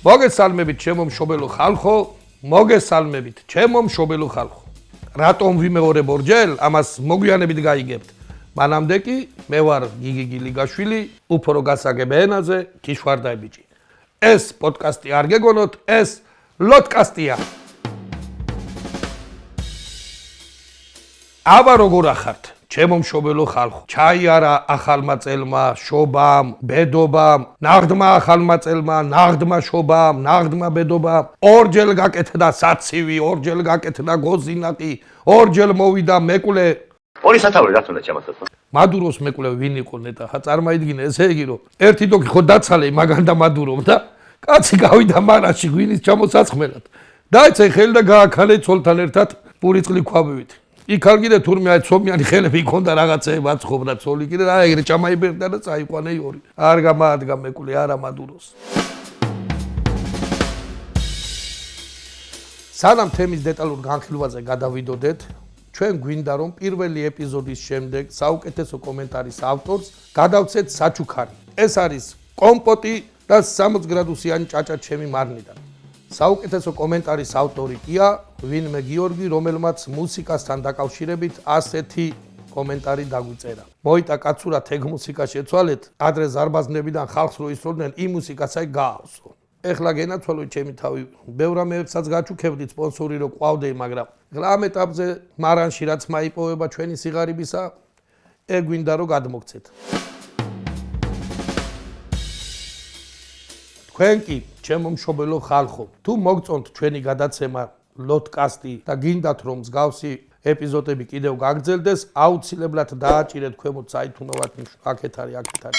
მოგესალმებით ჩემო მშობელო ხალხო, მოგესალმებით ჩემო მშობელო ხალხო. რატომ ვიმეორებ ორჯერ? ამას მოგვიანებით გაიგებთ. მანამდე კი მე ვარ გიგი გილიგაშვილი, უფრო გასაგებ ენაზე, ქიშვარდა ბიჭი. ეს პოდკასტი არ გეგონოთ, ეს ლოდკასტია. აბა როგორ ახართ? ჩემო მშობელო ხალხო, ჩაიარა ახალმა წელმა, შობამ, ბედობამ, ნაღდმა ახალმა წელმა, ნაღდმა შობამ, ნაღდმა ბედობამ, ორჯერ გაკეთდა საცივი, ორჯერ გაკეთდა გოზინაკი, ორჯერ მოვიდა მეკლე. ორი სათაური რა თქმა უნდა. მადუროს მეკლე ვინ იყო ნეტა? ხა წარმოიდგინე ესე იგი რომ ერთი დოქი ხო დაცალე მაგან და მადურომ და კაცი გავიდა მარაში ღვინის ჩამოსაცხმელად. დაეცა ხელი და გააქალე ცოლთან ერთად პურიწყლი ქვაბივით. იქ არ კიდე თურმე აი ცომიანი ხელები იქონდა რაღაცეება აცხოვრა ცოლი კიდე რა ეგრე ჩამაიბერდა და წაიყვანე ორი. არ გამაადგა მეკლე არა მადუროს. სანამ თემის დეტალურ განხილვაზე გადავიდოდეთ, ჩვენ გვინდა რომ პირველი ეპიზოდის შემდეგ საუკეთესო კომენტარის ავტორს გადავცეთ საჩუქარი. ეს არის კომპოტი და 60 გრადუსიანი ჭაჭა ჩემი მარნიდან. საუკეთესო კომენტარის ავტორი კია ვინმე გიორგი, რომელმაც მუსიკასთან დაკავშირებით ასეთი კომენტარი დაგვიწერა. მოიტა კაცურად ეგ მუსიკა შეცვალეთ, ადრე ზარბაზნებიდან ხალხს რო ისროდნენ, იმ მუსიკას აი გააუსო. ეხლა გენაცვალოთ ჩემი თავი, ბევრ ამებსაც გაჩუქებდი სპონსორი რო ყავდე, მაგრამ ამ ეტაპზე მარანში რაც მაიპოვება ჩვენი სიღარიბისა, ეგ გვინდა რომ გადმოგცეთ. თქვენ კი ჩემო მშობელო ხალხო, თუ მოგწონთ ჩვენი გადაცემა ლოდკასტი და გინდათ რომ მსგავსი ეპიზოდები კიდევ გაგრძელდეს, აუცილებლად დააჭირეთ ქვემოთ საითუნოვათ აქეთ არის.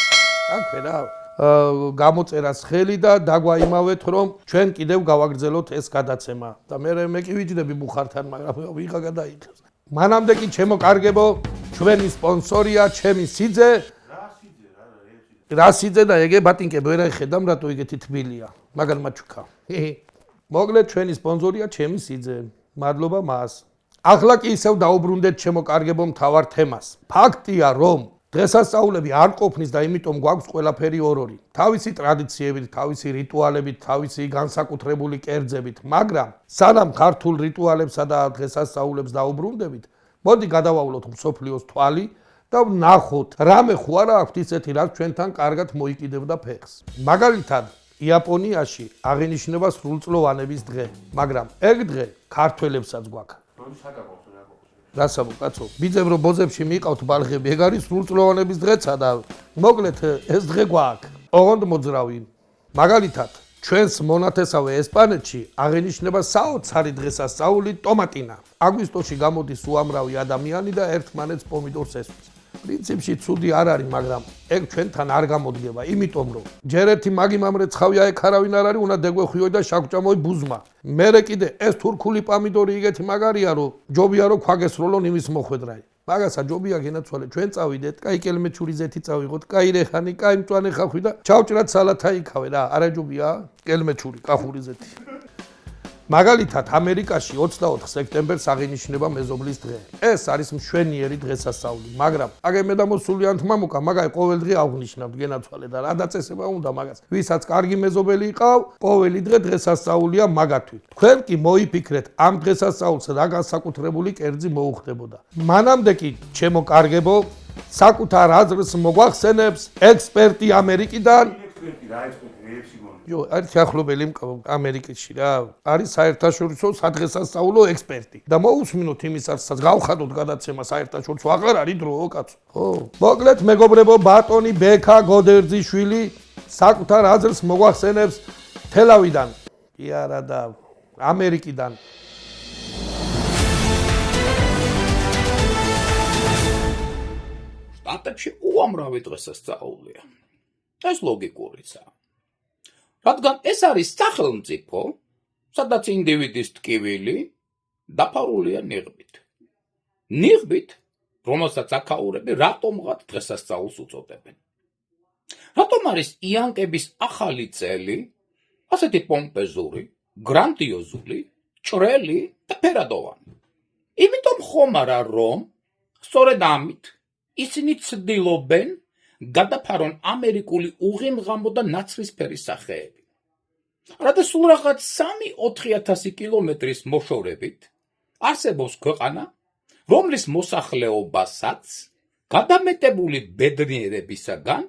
აქვე რა გამოწერას ხელი და დაგვაიმავეთ რომ ჩვენ კიდევ გავაგრძელოთ ეს გადაცემა და მე კი ვიჯდები ბუხართან, მაგრამ ვიღა გადაიქცეს. მანამდე კი ჩემო კარგებო, ჩვენი სპონსორია ჩემი სიძე. რა სიძე და ეგე ბატინკე ვერ აიხედამ რატო იგეთი თბილია, მაგარ მაჩუქა. მოგლეთ ჩვენი სპონსორია ჩემი სიძე. მადლობა მას. ახლა კი ისევ დაუბრუნდეთ ჩემო კარგებო მთავარ თემას. ფაქტია რომ დღესასწაულები არ ყოფნის და იმიტომ გვაქვს ყველაფერი ორ-ორი. თავისი ტრადიციებით, თავისი რიტუალებით, თავისი განსაკუთრებული კერძებით, მაგრამ სანამ ქართულ რიტუალებსა და დღესასწაულებს დაუბრუნდებით, მოდი გადავავლოთ მსოფლიოს თვალი და ვნახოთ რამე ხო არა აქვს ისეთი რაც ჩვენთან კარგად მოიკიდებდა ფეხს. მაგალითად, იაპონიაში აღინიშნება სრულწლოვანების დღე, მაგრამ ეგ დღე ქართველებსაც გვაქვს. რასაბო კაცო, ბიძებ რო ბოზებში მიყავთ ბალღები, ეგ არის სრულწლოვანების დღეცა და მოკლედ ეს დღე გვაქვს. ოღონდ მოძრავი. მაგალითად, ჩვენს მონათესავე ესპანეთში აღინიშნება საოცარი დღესასწაული ტომატინა. აგვისტოში გამოდის უამრავი ადამიანი და ერთმანეთს პომიდორს ესვის. პრინციპში ცუდი არ არის, მაგრამ ეგ ჩვენთან არ გამოდგება, იმიტომ რომ ჯერ ერთი მაგი მამრე ცხავია ეგ არავინ არ არის, უნდა დეგვეხვიო და შაგჭამოი ბუზმა. მერე კიდე ეს თურქული პომიდორი იგეთი მაგარია, რომ ჯობია რომ ქვაგესროლონ იმის მოხვედრაი. მაგასა ჯობია გენაცვალე, ჩვენ წავიდეთ, კაი კელმეჩური ზეთი წავიღოთ, კაი რეხანი, კაი მწვანე ხახვი და ჩავჭრათ სალათა იქავე რა, არა ჯობია კელმეჩური კახური ზეთი. მაგალითად, ამერიკაში 24 სექტემბერს აღინიშნება მეზობლის დღე. ეს არის მშვენიერი დღესასწაული, მაგრამ აგე მე და მოსულიან თმამუკა, მაგაი ყოველ დღე აღნიშნავთ გენაცვალე და რა დაწესება უნდა მაგას. ვისაც კარგი მეზობელი იყავ, ყოველი დღე დღესასწაულია მაგათვით. თქვენ კი მოიფიქრეთ, ამ დღესასწაულს რა განსაკუთრებული კერძი მოუხდებოდა. მანამდე კი, ჩემო კარგებო, საკუთარ აზრს მოგვახსენებს ექსპერტი ამერიკიდან. არის ახლობელი ამერიკაში რა, არის საერთაშორისო სადღესასწაულო ექსპერტი და მოусმინოთ იმისაც გავხადოთ გადაცემა საერთაშორისო აღარ არის დრო კაცო. ხო, მოკლედ მეგობრებო, ბატონი ბექა გოდერძიშვილი საკუთარ აზრს მოგვახსენებს თელავიდან, კი არა და ამერიკიდან. შტატებში უამრავი დღესასწაულია. ეს ლოგიკურიცაა. რადგან ეს არის სახელმწიფო, სადაც ინდივიდის ტკივილი დაფარულია ნიღბით. ნიღბით, რომელსაც აქაურები რატომღაც დღესასწაულს უწოდებენ. რატომ არის იანკების ახალი წელი ასეთი პომპეზური, გრანდიოზული, ჭრელი და ფერადოვანი? იმიტომ ხომ არა რომ სწორედ ამით ისინი ცდილობენ გადაფარონ ამერიკული უღიმღამო და ნაცრისფერი სახეები. რათა სულ რაღაც 3-4 კილომეტრის მოშორებით არსებობს ქვეყანა, რომლის მოსახლეობასაც გადამეტებული ბედნიერებისაგან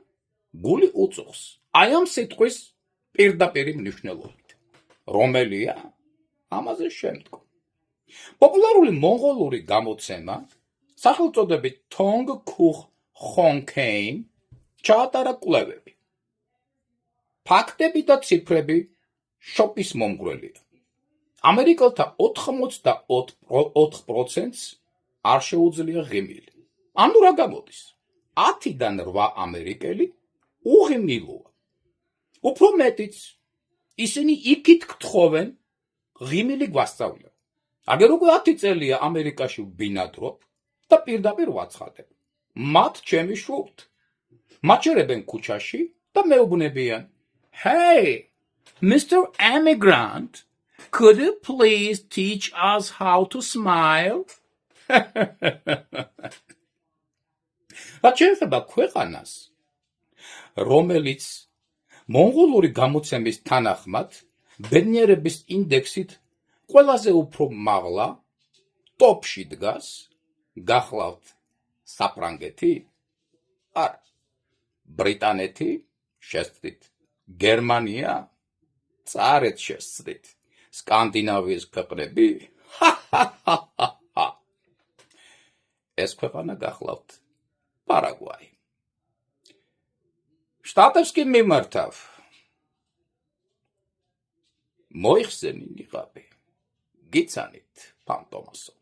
გული უწუხს. აი ამ სიტყვის პირდაპირი მნიშვნელობით. რომელია? ამაზე შემდგომ. პოპულარული მონღოლური გამოცემა სახელწოდებით Tong Kuch Honkein ჩაატარა კვლევები. ფაქტები და ციფრები შოპის მომგვრელია. ამერიკელთა 84%-ს არ შეუძლია ღიმილი. ანუ რა გამოდის? 10-დან 8 ამერიკელი უღიმილოა. უფრო მეტიც, ისინი იქით გთხოვენ ღიმილი გვასწავლე. აგერ უკვე 10 წელია ამერიკაში ვბინადრობ და პირდაპირ ვაცხადებ. მათ ჩემი შურთ. მაჩერებენ ქუჩაში და მეუბნებიან, Hey, Mr. Immigrant, could you please teach us how to smile? რაც შეეხება ქვეყანას, რომელიც მონღოლური გამოცემის თანახმად ბედნიერების ინდექსით ყველაზე უფრო მაღლა ტოპში დგას, გახლავთ საფრანგეთი, არა, ბრიტანეთი, შესწრით, გერმანია, წარეთ შესწრით, სკანდინავიის ქვეყნები, ეს ქვეყანა გახლავთ პარაგვაი. შტატებს კი მიმართავ. მოიხსენი ნიღაბი. გიცანით, ფანტომასო.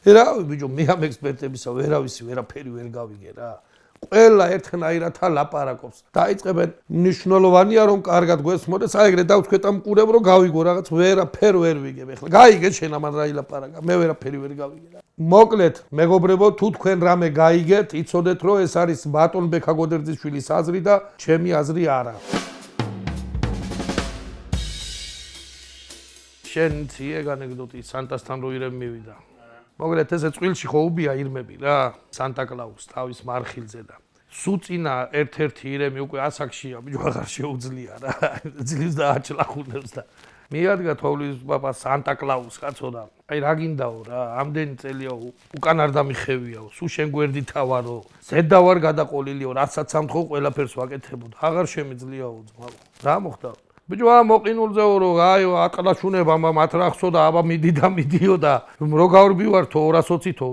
რა ბიჭო, მე ამ ექსპერტებისა ვერავისი ვერაფერი ვერ გავიგე რა. ყველა ერთნაირად ლაპარაკობს. დაიწყებენ მნიშვნელოვანია რომ კარგად გვესმოდეს, აი ეგრე დავთქვეთ ამ ყურებ რომ გავიგო რაღაც ვერაფერ ვერ ვიგებ. ეხლა გაიგე შენ ამან რა ილაპარაკა, მე ვერაფერი ვერ გავიგე რა. მოკლედ, მეგობრებო, თუ თქვენ რამე გაიგეთ, იცოდეთ რომ ეს არის ბატონ ბექა გოდერძიშვილის აზრი და ჩემი აზრი არა. შენ ციე ანეკდოტი სანტასთან რო ირემ მივიდა. მოკლედ ესე წვილში ხო უბია ირმები რა, სანტა კლაუს თავის მარხილზე და სუწინა ერთ-ერთი ირემი უკვე ასაკშია, ბიჭო აღარ შეუძლია რა. ძლივს და აჭლახუნებს და მიადგა თოვლის პაპა სანტა კლაუს კაცო და აი რა გინდაო რა, ამდენი წელია უკან არ დამიხევიაო, სულ შენ გვერდითა ვარო, ზედა ვარ გადაყოლილიო, რასაც ამთხო ყველაფერს ვაკეთებოდ, აღარ შემიძლიაო ძმაო. რა მოხდა? ბიჭო მოყინულზეო რომ აიო აყლაშუნება მათ რახსო და აბა მიდიო და რო გავრბივართო 220-თო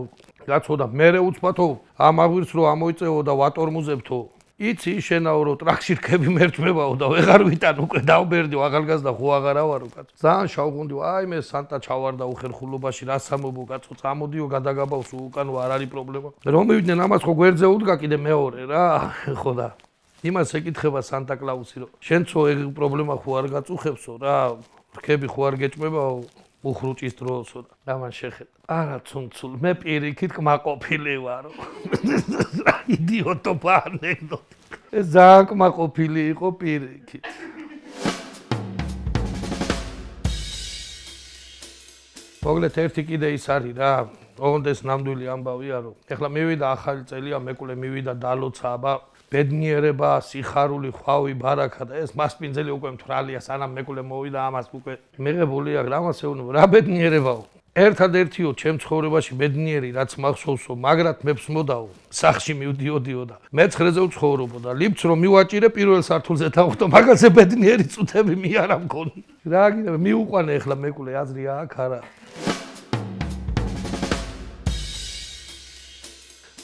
კაცო და მერე უცბათო ამ აღვირს რო ამოიწეო და ვატორმუზებთო იცი შენაო რომ ტრაქში რქები მერჩმებაო და ვეღარ ვიტან უკვე დავბერდიო ახალგაზრდა ხო აღარა ვარო კაცო ძალიან შავღუნდი აი მე სანტა ჩავარდა უხერხულობაში რა სამობო კაცო წამოდიო გადაგაბავს უკან არ არის პრობლემა რომ მივიდნენ ამას ხო გვერდზე უდგა კიდე მეორე რა ხო და იმას ეკითხება სანტა კლაუსი რომ შენცო ეგ პრობლემა ხო არ გაწუხებსო რა რქები ხო არ გეჭმებაო უხრუჭის დროსო და ამან შეხედა არა ცუნცულ მე პირიქით კმაყოფილი ვარო იდიოტო ანეკდოტი ეს ძალიან კმაყოფილი იყო პირიქით მოგლეთ ერთი კიდე ის არის რა ოღონდ ეს ნამდვილი ამბავია რომ ეხლა მივიდა ახალი წელია მეკვლე მივიდა დალოცა აბა ბედნიერება, სიხარული, ხვავი, ბარაკა და ეს მასპინძელი უკვე მთვრალია, სანამ მეკვლე მოვიდა ამას უკვე მიღებულია, რამას ეუბნება, რა ბედნიერებაო. ერთადერთიო ჩემ ცხოვრებაში ბედნიერი რაც მახსოვსო, მაგრად მეფსმოდაო, სახში მივდიოდიო და მეცხრეზე ვცხოვრობო და ლიფტს რომ მივაჭირე პირველ სართულზე დავხვდო, მაგაზე ბედნიერი წუთები მე არ ამქონი. რა გინდა მიუყვანე ეხლა მეკვლე აზრი აქ არა.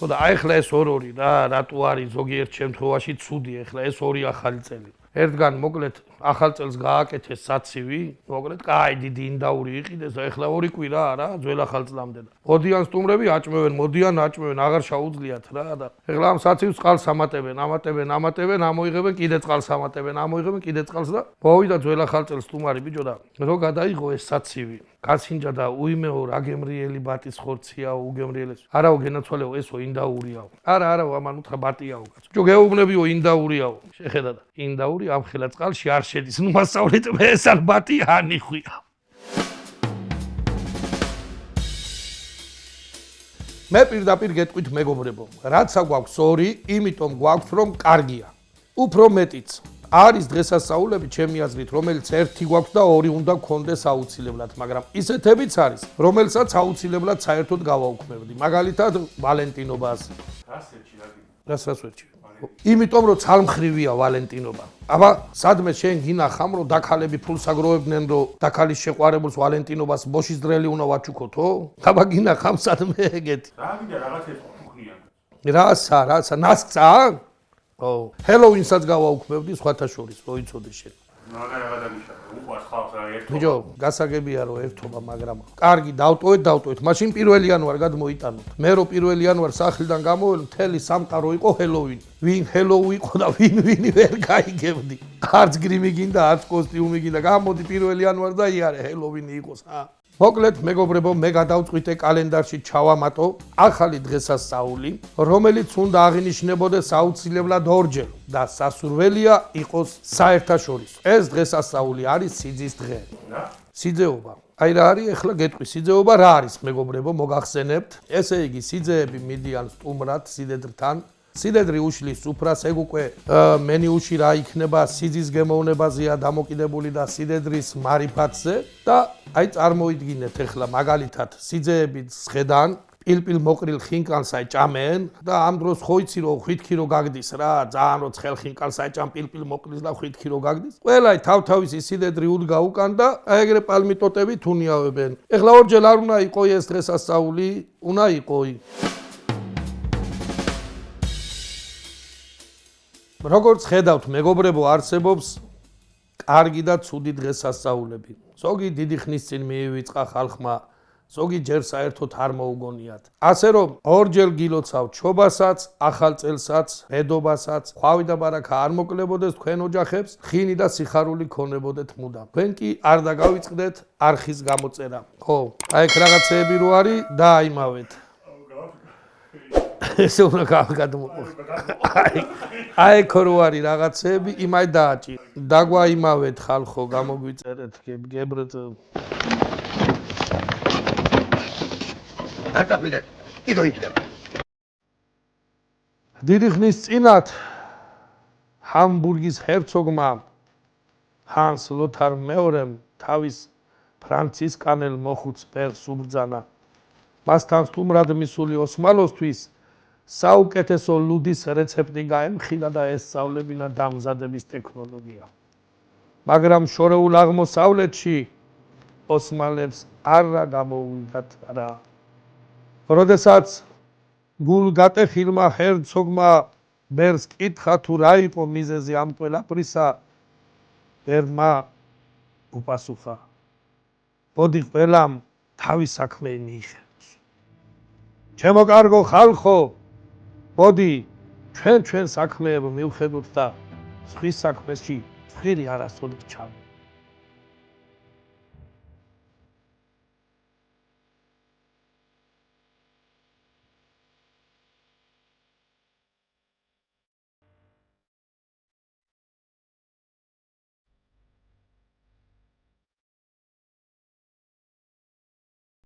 და აი ახლა ეს ორი რა რატო არის ზოგიერთ შემთხვევაში ცუდი ახლა ეს ორი ახალი წელი ერთგან მოკლედ ახალ წელს გააკეთეს საცივი მოკლედ კაი დიდი ინდაური იყიდეს და ახლა ორი კვირა რა ძველ ახალ წლამდე და მოდიან სტუმრები აჭმევენ მოდიან აჭმევენ აღარ შაუძლიათ რა და ახლა ამ საცივს წყალს ამატებენ ამოიღებენ კიდე წყალს ამატებენ ამოიღებენ კიდე წყალს და მოვიდა ძველ ახალ წელს სტუმარი ბიჭო და რო გადაიღო ეს საცივი კაცინჯა და უიმეო რა გემრიელი ბატის ხორციაო უგემრიელეს არაო გენაცვალეო ესო ინდაურიაო არა ამან უთხრა ბატიაო კაცო ჯო გეუბნებიო ინდაურიაო შეხედა და ინდაური ამ ხელა წყალში არ შედის ნუ მასწავლეთ მე ეს არ ბატი ანიხვია მე პირდაპირ გეტყვით მეგობრებო, რაცა გვაქვს ორი, იმიტომ გვაქვს რომ კარგია. უფრო მეტიც არის დღესასწაულები ჩემი აზრით, რომელიც ერთი გვაქვს და ორი უნდა გქონდეს აუცილებლად, მაგრამ ისეთებიც არის, რომელსაც აუცილებლად საერთოდ გავაუქმებდი. მაგალითად, ვალენტინობას. რას ვერჩი? იმიტომ რომ ცალმხრივია ვალენტინობა. აბა, სადმე შენ გინახამ რომ დაქალები ფულს აგროვებდნენ რომ დაქალის შეყვარებულს ვალენტინობას ბოშის დრელი უნდა ვაჩუქოთო? აბა გინახამ სადმე ეგეთი. რა გინდა რაღაც ეთქუხნიან. რაცა, ნასწა? ო, ჰელოუინსაც გავაუქმებდი სხვათა შორის, რო იცოდე შენ. რა გადაგიშა, უყვარს ხალხს რა ერთობა. ბიჭო, გასაგებია რომ ერთობა, მაგრამ კარგი, დავტოვეთ, მაშინ 1 იანვარ გადმოიტანოთ. მე რო 1 იანვარ სახლიდან გამოვალ, მთელი სამყარო იყო ჰელოუინი. ვინ ჰელოუ იყო და ვინი ვერ გაიგებდი. არც გრიმი გინდა, არც კოსტიუმი გინდა. გამოდი 1 იანვარ და იარე ჰელოუინი იყოს, მოკლედ, მეგობრებო, მე გადავწყვიტე კალენდარში ჩავამატო ახალი დღესასწაული, რომელიც უნდა აღინიშნებოდეს აუცილებლად ორჯერ და სასურველია იყოს საერთაშორისო. ეს დღესასწაული არის სიძის დღე. სიძეობა. აი რა არის, ეხლა გეტყვი, სიძეობა რა არის, მეგობრებო, მოგახსენებთ. ესე იგი, სიძეები მიდიან სტუმრად სიდედრთან. სიდედრი უშლის სუფრას, ეგ უკვე მენიუში რა იქნება სიძის გემოვნებაზეა დამოკიდებული და სიდედრის მარიფატზე და აი წარმოიდგინეთ ეხლა მაგალითად სიძეები სხედან პილპილ მოყრილ ხინკალს აი ჭამენ და ამ დროს ხო იცი რომ ხვითქი რო გაგდის რა ძალიან რო ცხელ ხინკალს აი ჭამ პილპილ მოყრილს და ხვითქი რო გაგდის ყველა თავთავისი სიდედრი უდგა უკან და აი ეგრე პალმიტოტები თუნიავებენ ეხლა ორჯერ არ უნდა იყო ეს დღესასწაული უნდა იყო როგორც ხედავთ, მეგობრებო, არსებობს კარგი და ცუდი დღესასწაულები. ზოგი დიდი ხნის წინ მიივიწყა ხალხმა, ზოგი ჯერ საერთოდ არ მოუგონიათ. ასე რომ, ორჯერ გილოცავ ჩობასაც, ახალ წელსაც, ბედობასაც, ხვავი და ბარაკა არ მოკლებოდეს თქვენ ოჯახებს, ხინი და სიხარული ქონებოდეთ მუდამ. თქვენ კი არ დაგავიწყდეთ არხის გამოწერა. ხო, აი ეგ რაღაცეები რო არის, დააიმავეთ. ესე უნდა გადმოყო. აი ქრო არის რაღაცები, იმაი დააჭი. დაგვაიმავეთ ხალხო, გამოგვიწერეთ გებრეთ. აკაბილე. იდო იქნება. დიდი ხნის წინათ ჰამბურგის ჰერცოგმა ჰანს ლოთარ მეორემ თავის ფრანცისკანელ მოხუც პერს უბრძანა. მასთან სტუმრად მისული ოსმალოსთვის საუკეთესო ლუდის რეცეპტი გაემხილა და ესწავლებინა დამზადების ტექნოლოგია. მაგრამ შორეულ აღმოსავლეთში ოსმალებს არა გამოუვიდათ რა. როდესაც გულგატეხილმა ჰერცოგმა ბერს კითხა თუ რა იყო მიზეზი ამ ყველაფრისა, ბერმა უპასუხა: "ბოდი ყველამ თავის საქმე მიიღებს. ჩემო კარგო ხალხო, ბოდი ჩვენ საქმეებ მივხედოთ და სხვის საქმეში ხირი არასოდეს ჩავ."